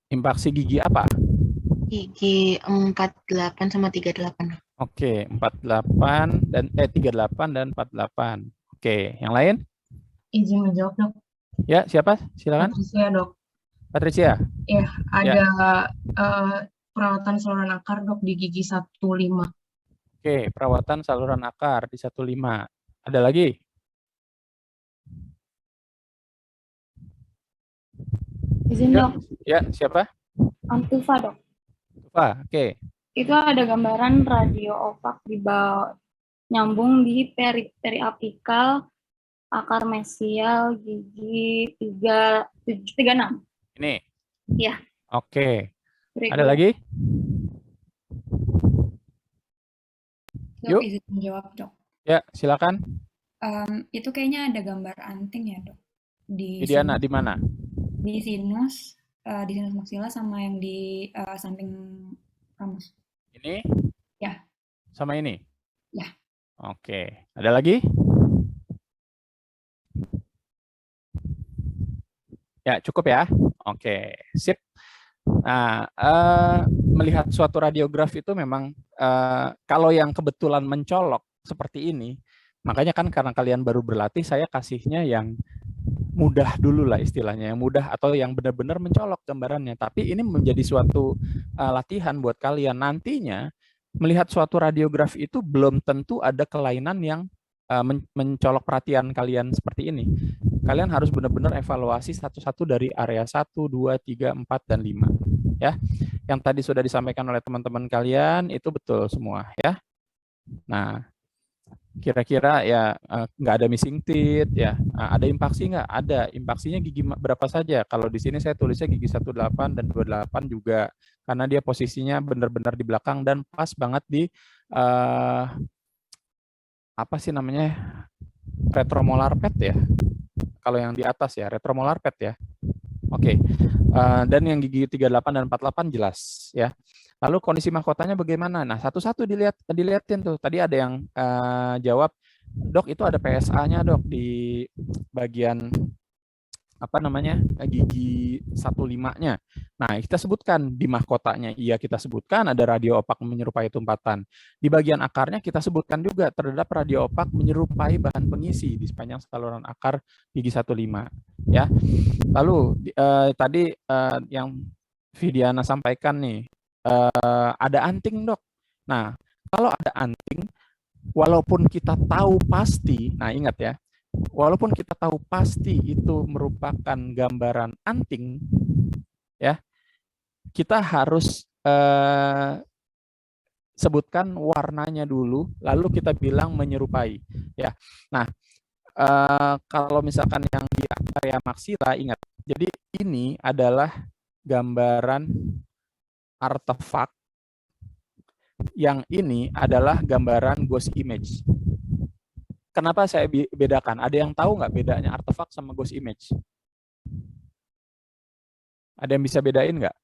Impaksi gigi apa? Gigi 48 sama 38. Oke, 48 dan 38 dan 48. Oke, yang lain? Izin menjawab dok. Ya, siapa? Silakan. Patricia dok. Patricia. Ya, Ya. ada perawatan saluran akar dok di gigi 15. Oke, perawatan saluran akar di 15. Ada lagi? Izin Ya, dok, ya siapa? Tufa dok. Tufa. Oke. Itu ada gambaran radio opak di bawah nyambung di periapikal akar mesial gigi 36. Ini. Iya. Oke. Berikut. Ada lagi? Dok, Yuk. izin menjawab dok. Ya, silakan. Itu kayaknya ada gambar anting ya dok. Di Diana, di mana? Di sinus maksila sama yang di samping ramus. Ini? Ya. Sama ini? Ya. Oke. Ada lagi? Ya, cukup ya. Oke, sip. Nah, melihat suatu radiograf itu memang kalau yang kebetulan mencolok seperti ini, makanya kan karena kalian baru berlatih, saya kasihnya yang mudah dulu lah istilahnya, yang mudah atau yang benar-benar mencolok gambarannya. Tapi ini menjadi suatu latihan buat kalian. Nantinya melihat suatu radiograf itu belum tentu ada kelainan yang mencolok perhatian kalian seperti ini. Kalian harus benar-benar evaluasi satu-satu dari area 1, 2, 3, 4, dan 5. Ya. Yang tadi sudah disampaikan oleh teman-teman kalian, itu betul semua. Ya. Nah, kira-kira ya nggak ada missing teeth, ya. Ada impaksi nggak? Ada. Impaksinya gigi berapa saja? Kalau di sini saya tulisnya gigi 18 dan 28 juga, karena dia posisinya benar-benar di belakang dan pas banget di apa sih namanya, retromolar pad ya. Kalau yang di atas ya, retromolar pad ya. Oke. Dan yang gigi 38 dan 48 jelas ya. Lalu kondisi mahkotanya bagaimana? Nah, satu-satu dilihatin tuh. Tadi ada yang jawab, "Dok, itu ada PSA-nya, Dok, di bagian apa namanya? Gigi 15-nya." Nah, kita sebutkan di mahkotanya. Iya, kita sebutkan ada radio opak menyerupai tumpatan. Di bagian akarnya kita sebutkan juga terdapat radio opak menyerupai bahan pengisi di sepanjang saluran akar gigi 15, ya. Lalu tadi yang Vidiana sampaikan nih, ada anting, Dok. Nah, kalau ada anting, walaupun kita tahu pasti, nah ingat ya, walaupun kita tahu pasti itu merupakan gambaran anting, ya, kita harus sebutkan warnanya dulu, lalu kita bilang menyerupai, ya. Nah, kalau misalkan yang di area maksila, ingat, jadi ini adalah gambaran artefak, yang ini adalah gambaran ghost image. Kenapa saya bedakan? Ada yang tahu nggak bedanya artefak sama ghost image? Ada yang bisa bedain nggak?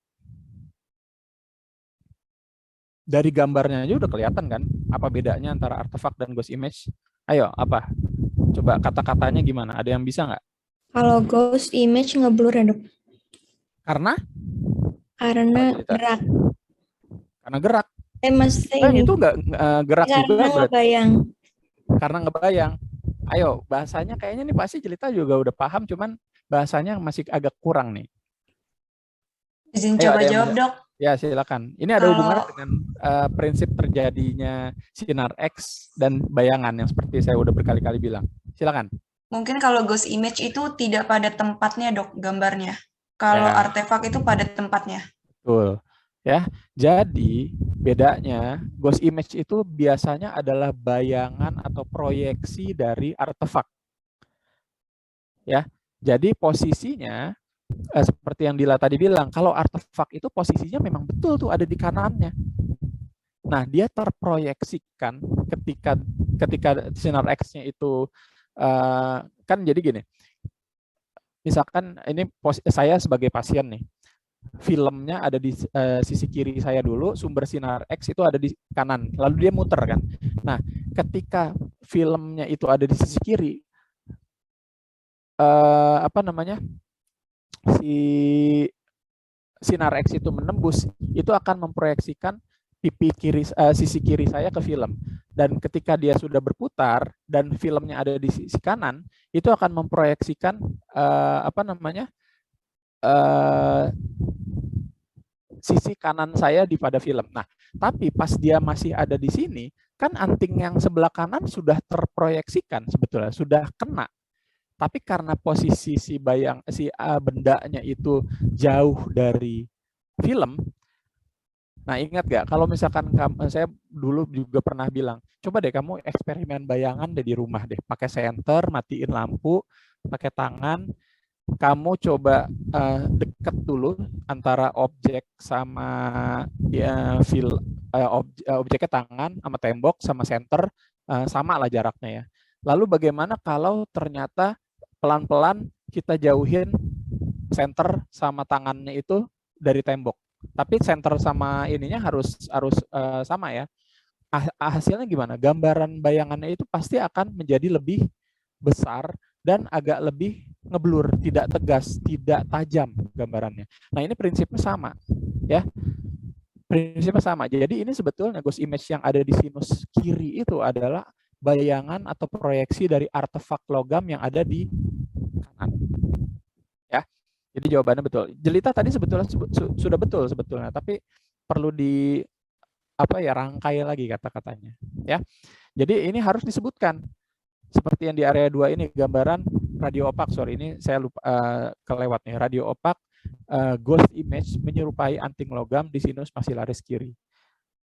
Dari gambarnya aja udah kelihatan kan? Apa bedanya antara artefak dan ghost image? Ayo, apa? Coba kata-katanya gimana? Ada yang bisa nggak? Kalau ghost image ngeblur ya dok? Karena? Karena gerak. Karena gerak. Maksudnya itu nggak gerak karena juga berarti. Ngebayang. Karena ngebayang. Ayo, bahasanya kayaknya nih pasti Jelita juga udah paham, cuman bahasanya masih agak kurang nih. Izin coba jawab, Dok. Ya, silakan. Ini ada hubungannya dengan prinsip terjadinya sinar X dan bayangan yang seperti saya udah berkali-kali bilang. Silakan. Mungkin kalau ghost image itu tidak pada tempatnya, Dok, gambarnya. Kalau artefak itu pada tempatnya. Betul. Ya, jadi bedanya ghost image itu biasanya adalah bayangan atau proyeksi dari artefak. Ya, jadi posisinya seperti yang Dila tadi bilang, kalau artefak itu posisinya memang betul tuh ada di kanannya. Nah, dia terproyeksikan ketika sinar X-nya itu kan jadi gini. Misalkan ini saya sebagai pasien nih. Filmnya ada di sisi kiri saya dulu, sumber sinar X itu ada di kanan, lalu dia muter kan. Nah, ketika filmnya itu ada di sisi kiri, apa namanya, si sinar X itu menembus, itu akan memproyeksikan sisi kiri saya ke film. Dan ketika dia sudah berputar dan filmnya ada di sisi kanan, itu akan memproyeksikan sisi kanan saya di pada film. Nah, tapi pas dia masih ada di sini, kan anting yang sebelah kanan sudah terproyeksikan sebetulnya, sudah kena. Tapi karena posisi si bendanya itu jauh dari film. Nah, ingat gak, kalau misalkan saya dulu juga pernah bilang, coba deh kamu eksperimen bayangan deh di rumah deh, pakai senter, matiin lampu, pakai tangan, kamu coba deket dulu antara objek sama objeknya tangan, sama tembok, sama senter, sama lah jaraknya ya. Lalu bagaimana kalau ternyata pelan-pelan kita jauhin senter sama tangannya itu dari tembok? Tapi center sama ininya harus sama ya. Hasilnya gimana? Gambaran bayangannya itu pasti akan menjadi lebih besar dan agak lebih ngeblur, tidak tegas, tidak tajam gambarannya. Nah, ini prinsipnya sama ya. Prinsipnya sama. Jadi ini sebetulnya ghost image yang ada di sinus kiri itu adalah bayangan atau proyeksi dari artefak logam yang ada di kanan. Ya. Jadi jawabannya betul. Jelita tadi sebetulnya sudah betul sebetulnya, tapi perlu rangkai lagi kata-katanya, ya. Jadi ini harus disebutkan. Seperti yang di area 2 ini gambaran radio opak, sorry ini saya lupa kelewat nih. Radio opak ghost image menyerupai anting logam di sinus maxillaris kiri.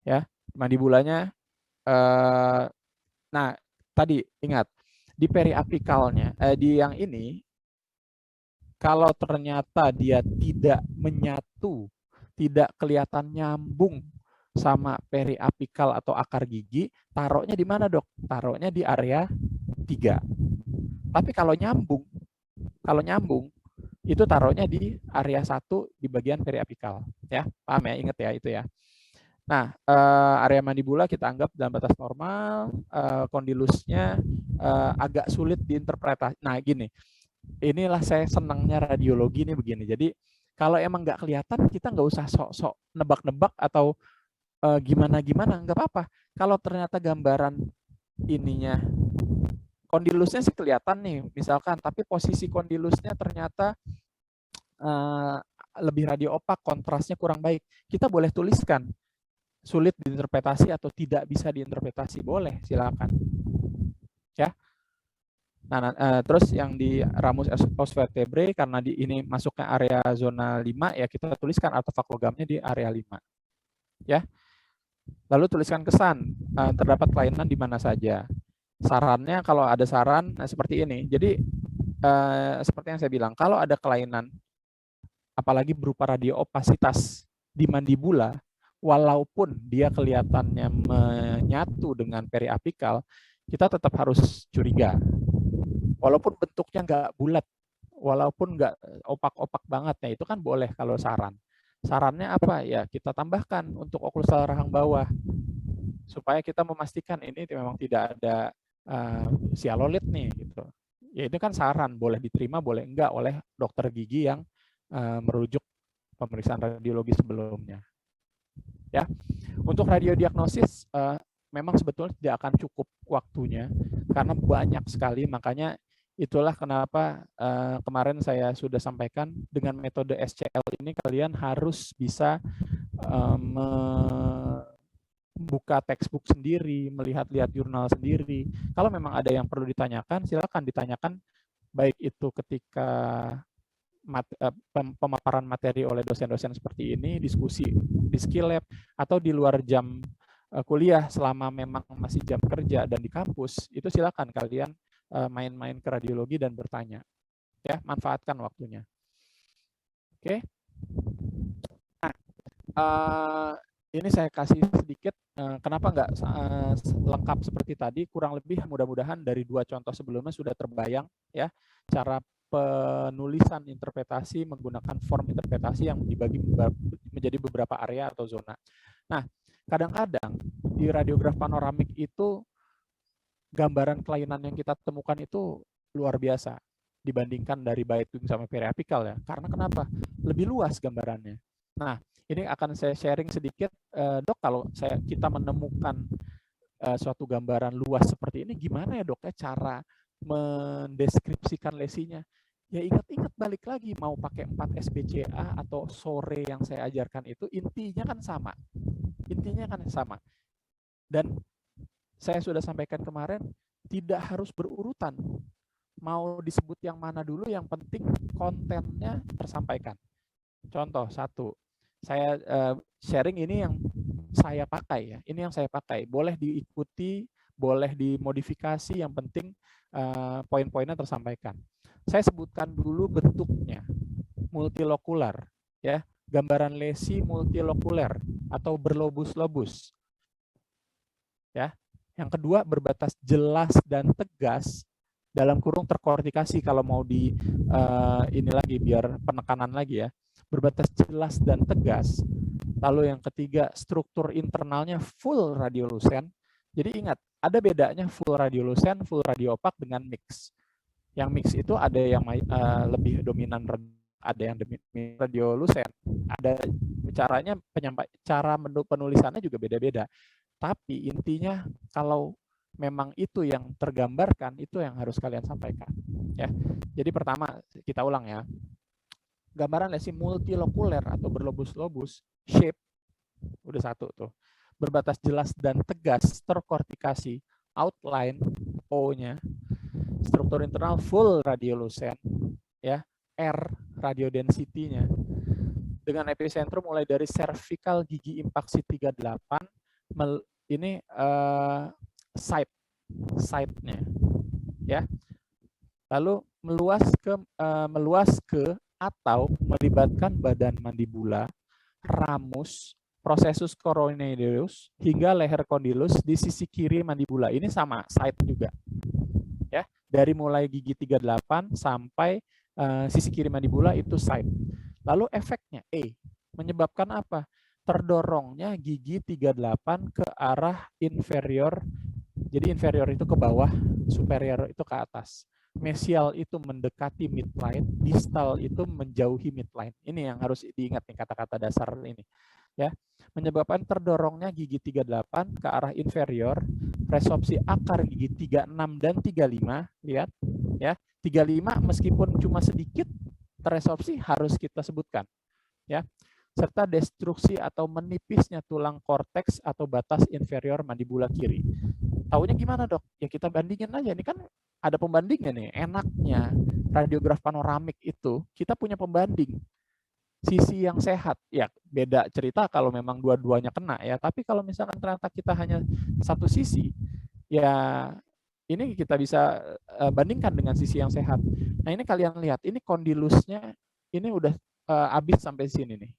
Ya, mandibulanya nah, tadi ingat di periapikalnya di yang ini kalau ternyata dia tidak menyatu, tidak kelihatan nyambung sama periapikal atau akar gigi, taruhnya di mana, Dok? Taruhnya di area 3. Tapi kalau nyambung itu taruhnya di area 1 di bagian periapikal, ya. Paham ya? Ingat ya itu ya. Nah, area mandibula kita anggap dalam batas normal, kondilusnya agak sulit diinterpretasi. Nah, gini. Inilah saya senangnya radiologi nih begini. Jadi kalau emang nggak kelihatan, kita nggak usah sok-sok nebak-nebak atau gimana-gimana, nggak apa-apa. Kalau ternyata gambaran ininya, kondilusnya sih kelihatan nih, misalkan, tapi posisi kondilusnya ternyata lebih radio opak, kontrasnya kurang baik. Kita boleh tuliskan, sulit diinterpretasi atau tidak bisa diinterpretasi, boleh, silakan. Ya. Nah, terus yang di ramus os vertebrae karena ini masuknya area zona 5 ya kita tuliskan artefak logamnya di area 5. Ya. Lalu tuliskan kesan, terdapat kelainan di mana saja. Sarannya kalau ada saran seperti ini. Jadi seperti yang saya bilang, kalau ada kelainan apalagi berupa radioopasitas di mandibula, walaupun dia kelihatannya menyatu dengan periapikal, kita tetap harus curiga. Walaupun bentuknya nggak bulat, walaupun nggak opak-opak banget, ya itu kan boleh kalau saran. Sarannya apa? Ya kita tambahkan untuk oklusal rahang bawah, supaya kita memastikan ini memang tidak ada sialolit nih, gitu. Ya itu kan saran, boleh diterima, boleh enggak oleh dokter gigi yang merujuk pemeriksaan radiologi sebelumnya. Ya, untuk radiodiagnosis memang sebetulnya tidak akan cukup waktunya karena banyak sekali, makanya itulah kenapa kemarin saya sudah sampaikan dengan metode SCL ini kalian harus bisa membuka textbook sendiri, melihat-lihat jurnal sendiri. Kalau memang ada yang perlu ditanyakan, silakan ditanyakan, baik itu ketika pemaparan materi oleh dosen-dosen seperti ini, diskusi di skill lab, atau di luar jam kuliah selama memang masih jam kerja dan di kampus, itu silakan kalian main-main ke radiologi dan bertanya. Ya, manfaatkan waktunya. Oke. Nah, ini saya kasih sedikit kenapa nggak lengkap seperti tadi, kurang lebih mudah-mudahan dari 2 contoh sebelumnya sudah terbayang ya cara penulisan interpretasi menggunakan form interpretasi yang dibagi menjadi beberapa area atau zona. Nah, kadang-kadang di radiograf panoramik itu gambaran kelainan yang kita temukan itu luar biasa dibandingkan dari bite wing sama periapikal ya. Karena kenapa? Lebih luas gambarannya. Nah, ini akan saya sharing sedikit, Dok, kalau kita menemukan suatu gambaran luas seperti ini, gimana ya dok ya cara mendeskripsikan lesinya? Ya ingat-ingat balik lagi, mau pakai 4 SBCA atau sore yang saya ajarkan itu, intinya kan sama. Intinya kan sama. Dan saya sudah sampaikan kemarin, tidak harus berurutan. Mau disebut yang mana dulu, yang penting kontennya tersampaikan. Contoh satu, saya sharing ini yang saya pakai ya. Ini yang saya pakai. Boleh diikuti, boleh dimodifikasi, yang penting poin-poinnya tersampaikan. Saya sebutkan dulu bentuknya. Multilokular ya. Gambaran lesi multilokuler atau berlobus-lobus. Ya. Yang kedua, berbatas jelas dan tegas dalam kurung terkortikasi, kalau mau di ini lagi biar penekanan lagi ya. Berbatas jelas dan tegas. Lalu yang ketiga, struktur internalnya full radiolucent. Jadi ingat, ada bedanya full radiolucent, full radioopak dengan mix. Yang mix itu ada yang lebih dominan, ada yang dominan radiolucent. Ada caranya, cara penulisannya juga beda-beda. Tapi intinya kalau memang itu yang tergambarkan, itu yang harus kalian sampaikan. Ya. Jadi pertama, kita ulang ya. Gambaran lesi multilokuler atau berlobus-lobus, shape, udah satu tuh. Berbatas jelas dan tegas, terkortikasi, outline, O-nya, struktur internal full radiolucent, ya, R, radiodensity-nya, dengan epicentrum mulai dari cervical gigi impaksi 38, ini site-nya, ya. Lalu meluas ke atau melibatkan badan mandibula, ramus, processus coronavirus hingga leher condylus di sisi kiri mandibula. Ini sama site juga. Ya, dari mulai gigi 38 sampai sisi kiri mandibula itu site. Lalu efeknya menyebabkan apa? Terdorongnya gigi 38 ke arah inferior. Jadi inferior itu ke bawah, superior itu ke atas. Mesial itu mendekati midline, distal itu menjauhi midline. Ini yang harus diingat nih, kata-kata dasar ini. Ya, menyebabkan terdorongnya gigi 38 ke arah inferior, resorpsi akar gigi 36 dan 35, lihat ya. 35 meskipun cuma sedikit terresorpsi harus kita sebutkan. Ya. Serta destruksi atau menipisnya tulang korteks atau batas inferior mandibula kiri. Taunya gimana dok? Ya kita bandingin aja. Ini kan ada pembandingnya nih. Enaknya radiograf panoramik itu kita punya pembanding. Sisi yang sehat. Ya beda cerita kalau memang dua-duanya kena ya. Tapi kalau misalkan ternyata kita hanya satu sisi, ya ini kita bisa bandingkan dengan sisi yang sehat. Nah ini kalian lihat. Ini kondilusnya ini udah habis sampai sini nih.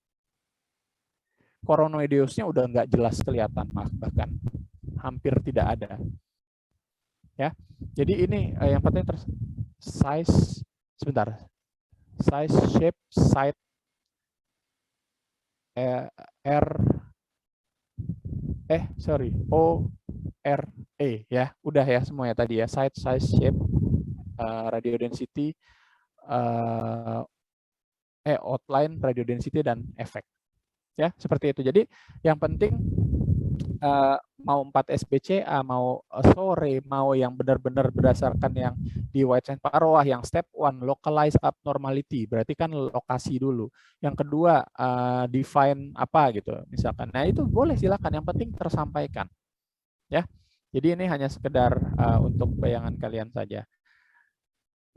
Coronoideusnya udah nggak jelas kelihatan, bahkan hampir tidak ada. Ya, jadi ini yang penting size, sebentar, size, shape, site, O-R-E ya, udah ya semua ya tadi ya, site, size, shape, radio density, outline, radio density dan efek. Ya, seperti itu. Jadi yang penting mau 4 SBCA, mau sore, mau yang benar-benar berdasarkan yang di Whitesand Paroah, yang step 1, localize abnormality, berarti kan lokasi dulu. Yang kedua, define apa gitu, misalkan. Nah itu boleh silakan, yang penting tersampaikan. Ya, jadi ini hanya sekedar untuk bayangan kalian saja.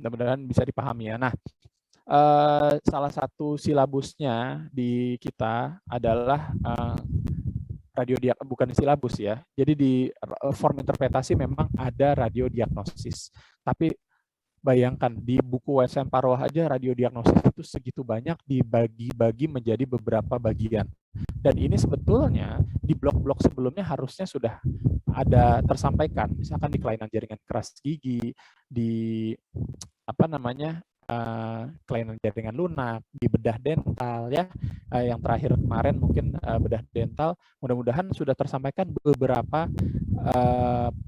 Mudah-mudahan bisa dipahami ya. Nah, salah satu silabusnya di kita adalah bukan silabus ya. Jadi di form interpretasi memang ada radiodiagnosis. Tapi bayangkan di buku Whitesand Paroah aja radiodiagnosis itu segitu banyak, dibagi-bagi menjadi beberapa bagian. Dan ini sebetulnya di blok-blok sebelumnya harusnya sudah ada tersampaikan. Misalkan di kelainan jaringan keras gigi, di apa namanya? Kelainan jaringan lunak, di bedah dental ya, yang terakhir kemarin mungkin bedah dental, mudah-mudahan sudah tersampaikan beberapa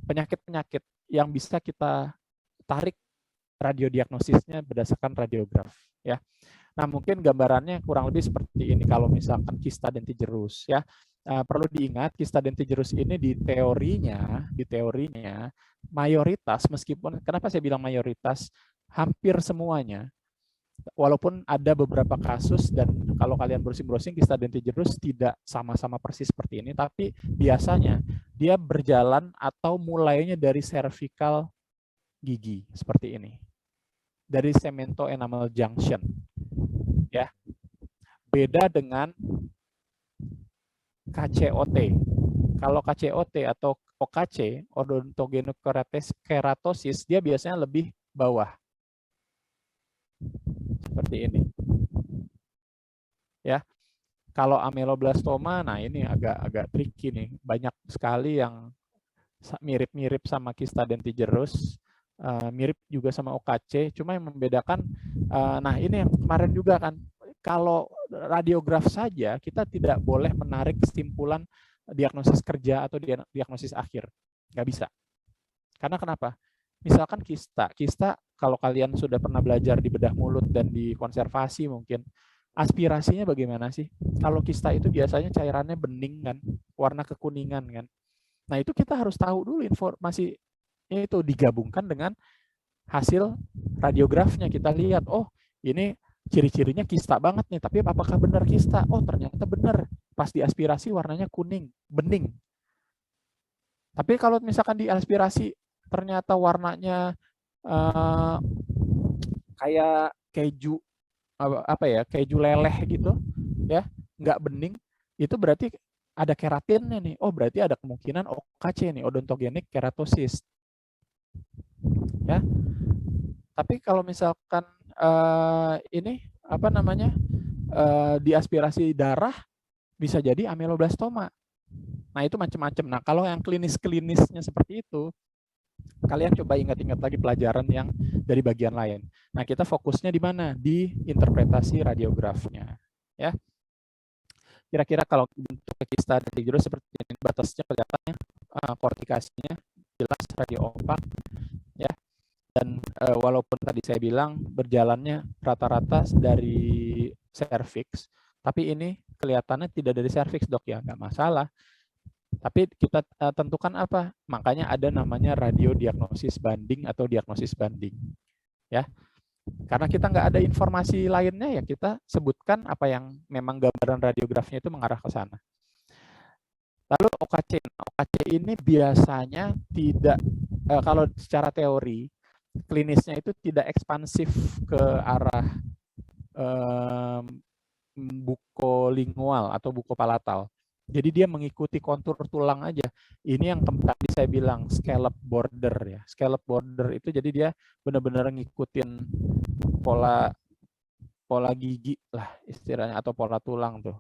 penyakit-penyakit yang bisa kita tarik radiodiagnosisnya berdasarkan radiograf ya. Nah, mungkin gambarannya kurang lebih seperti ini kalau misalkan kista dentigerus ya. Perlu diingat kista dentigerus ini di teorinya mayoritas, meskipun kenapa saya bilang mayoritas, hampir semuanya, walaupun ada beberapa kasus dan kalau kalian browsing-browsing kista dentigerus tidak sama-sama persis seperti ini, tapi biasanya dia berjalan atau mulainya dari cervical gigi seperti ini, dari cemento enamel junction, ya. Beda dengan KCOT. Kalau KCOT atau OKC, odontogenokeratosis, dia biasanya lebih bawah. Seperti ini. Ya. Kalau ameloblastoma, nah ini agak tricky nih. Banyak sekali yang mirip-mirip sama kista dentigerus, mirip juga sama OKC, cuma yang membedakan, nah ini yang kemarin juga kan, kalau radiograf saja kita tidak boleh menarik kesimpulan diagnosis kerja atau diagnosis akhir, nggak bisa. Karena kenapa? Misalkan kista kalau kalian sudah pernah belajar di bedah mulut dan di konservasi mungkin, aspirasinya bagaimana sih? Kalau kista itu biasanya cairannya bening kan, warna kekuningan kan. Nah itu kita harus tahu dulu informasi itu digabungkan dengan hasil radiografnya. Kita lihat, oh ini ciri-cirinya kista banget nih, tapi apakah benar kista? Oh ternyata benar, pas diaspirasi warnanya kuning, bening. Tapi kalau misalkan diaspirasi ternyata warnanya kayak keju keju leleh gitu, ya nggak bening, itu berarti ada keratinnya nih. Oh berarti ada kemungkinan OKC nih, odontogenic keratosis. Ya. Tapi kalau misalkan ini diaspirasi darah, bisa jadi ameloblastoma. Nah itu macam-macam. Nah kalau yang klinisnya seperti itu, kalian coba ingat-ingat lagi pelajaran yang dari bagian lain. Nah kita fokusnya di mana? Di interpretasi radiografnya. Ya. Kira-kira kalau bentuk kista dentigerus seperti ini, batasnya kelihatannya, kortikasinya jelas radio opak, ya. Dan walaupun tadi saya bilang berjalannya rata-rata dari cervix, tapi ini kelihatannya tidak dari cervix dok ya, nggak masalah. Tapi kita tentukan apa? Makanya ada namanya radiodiagnosis banding atau diagnosis banding, ya. Karena kita nggak ada informasi lainnya, ya kita sebutkan apa yang memang gambaran radiografnya itu mengarah ke sana. Lalu OKC, OKC ini biasanya tidak, kalau secara teori, klinisnya itu tidak ekspansif ke arah bukolingual atau bukopalatal. Jadi dia mengikuti kontur tulang aja. Ini yang tadi saya bilang scallop border ya. Scallop border itu jadi dia benar-benar ngikutin pola gigi lah istilahnya atau pola tulang tuh.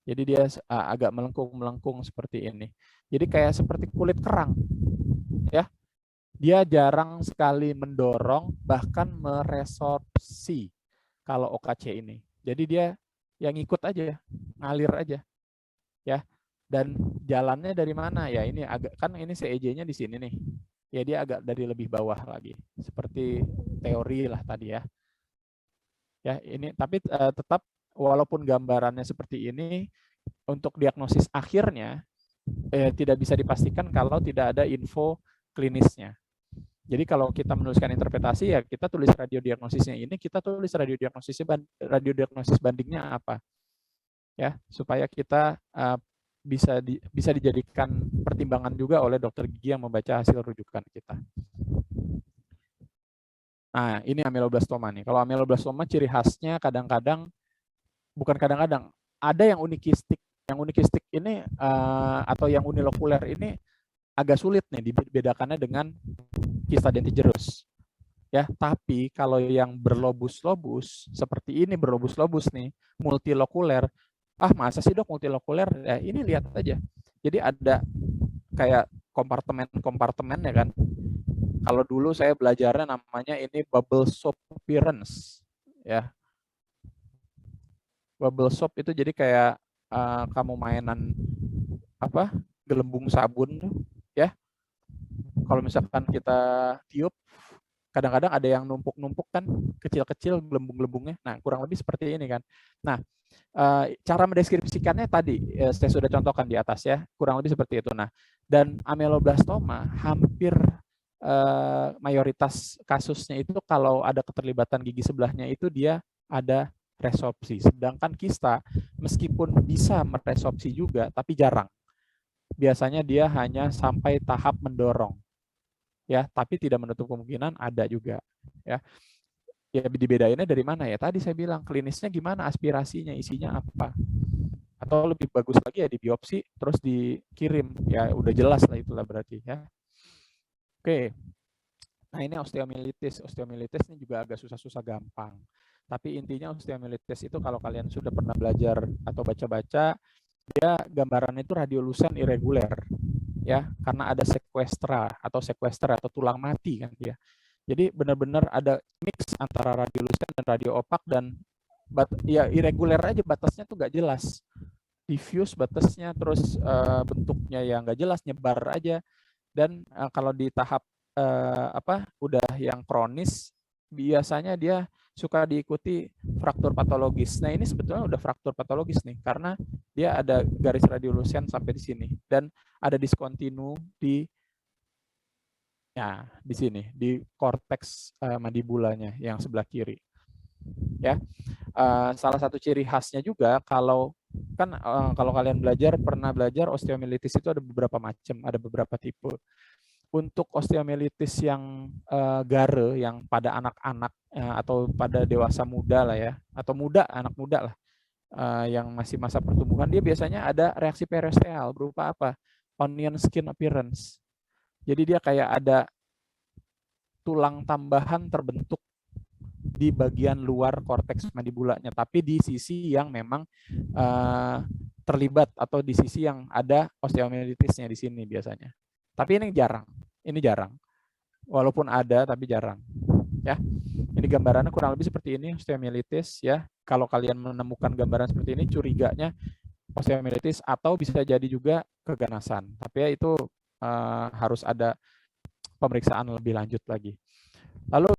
Jadi dia agak melengkung seperti ini. Jadi kayak seperti kulit kerang. Ya. Dia jarang sekali mendorong, bahkan meresorpsi kalau OKC ini. Jadi dia yang ikut aja, ngalir aja. Ya. Dan jalannya dari mana? Ya ini agak, kan ini CEJ-nya di sini nih. Ya dia agak dari lebih bawah lagi. Seperti teori lah tadi ya. Ya, ini tapi tetap walaupun gambarannya seperti ini, untuk diagnosis akhirnya tidak bisa dipastikan kalau tidak ada info klinisnya. Jadi kalau kita menuliskan interpretasi, ya kita tulis radiodiagnosisnya ini, kita tulis radiodiagnosis bandingnya apa, ya supaya kita bisa dijadikan pertimbangan juga oleh dokter gigi yang membaca hasil rujukan kita. Nah ini ameloblastoma nih. Kalau ameloblastoma ciri khasnya kadang-kadang, bukan kadang-kadang, ada yang unikistik. Yang unikistik ini atau yang unilokuler ini agak sulit nih dibedakannya dengan kista dentigerus. Ya, tapi kalau yang berlobus-lobus seperti ini, berlobus-lobus nih, multilokuler, masa sih dok multilokuler? Ya, ini lihat aja. Jadi ada kayak kompartemen ya kan. Kalau dulu saya belajarnya namanya ini bubble soap appearance, ya. Bubble soap itu jadi kayak kamu mainan gelembung sabun tuh, ya. Kalau misalkan kita tiup, kadang-kadang ada yang numpuk-numpuk kan, kecil-kecil gelembung-gelembungnya. Nah, kurang lebih seperti ini kan. Nah, cara mendeskripsikannya tadi saya sudah contohkan di atas ya, kurang lebih seperti itu. Nah, dan ameloblastoma hampir mayoritas kasusnya itu kalau ada keterlibatan gigi sebelahnya itu dia ada resorpsi. Sedangkan kista meskipun bisa meresorpsi juga, tapi jarang. Biasanya dia hanya sampai tahap mendorong, ya, tapi tidak menutup kemungkinan ada juga, ya. Ya dibedainnya dari mana ya? Tadi saya bilang klinisnya gimana, aspirasinya, isinya apa, atau lebih bagus lagi ya di biopsi terus dikirim, ya udah jelas lah itulah berarti ya. Oke, nah ini osteomyelitis. Osteomyelitis ini juga agak susah-susah gampang. Tapi intinya osteomyelitis itu kalau kalian sudah pernah belajar atau baca-baca, dia gambarannya itu radiolucent irregular, ya, karena ada sequestra atau tulang mati kan dia. Jadi benar-benar ada mix antara radiolucent dan radio opak dan ya irregular aja, batasnya tuh nggak jelas, diffuse batasnya, terus bentuknya yang nggak jelas, nyebar aja. Dan kalau di tahap udah yang kronis, biasanya dia suka diikuti fraktur patologis. Nah ini sebetulnya udah fraktur patologis nih, karena dia ada garis radiolucent sampai di sini dan ada diskontinu di sini di korteks mandibulanya yang sebelah kiri. Ya, salah satu ciri khasnya juga kalau kalian pernah belajar osteomyelitis itu ada beberapa macam, ada beberapa tipe. Untuk osteomyelitis yang gare, yang pada anak-anak atau pada dewasa muda lah ya, atau anak muda lah, yang masih masa pertumbuhan, dia biasanya ada reaksi periosteal berupa apa? Onion skin appearance. Jadi dia kayak ada tulang tambahan terbentuk di bagian luar korteks mandibulanya, tapi di sisi yang memang terlibat atau di sisi yang ada osteomyelitisnya di sini biasanya. Tapi ini jarang. Walaupun ada, tapi jarang. Ya, ini gambarannya kurang lebih seperti ini osteomyelitis ya. Kalau kalian menemukan gambaran seperti ini, curiganya osteomyelitis atau bisa jadi juga keganasan. Tapi ya itu harus ada pemeriksaan lebih lanjut lagi. Lalu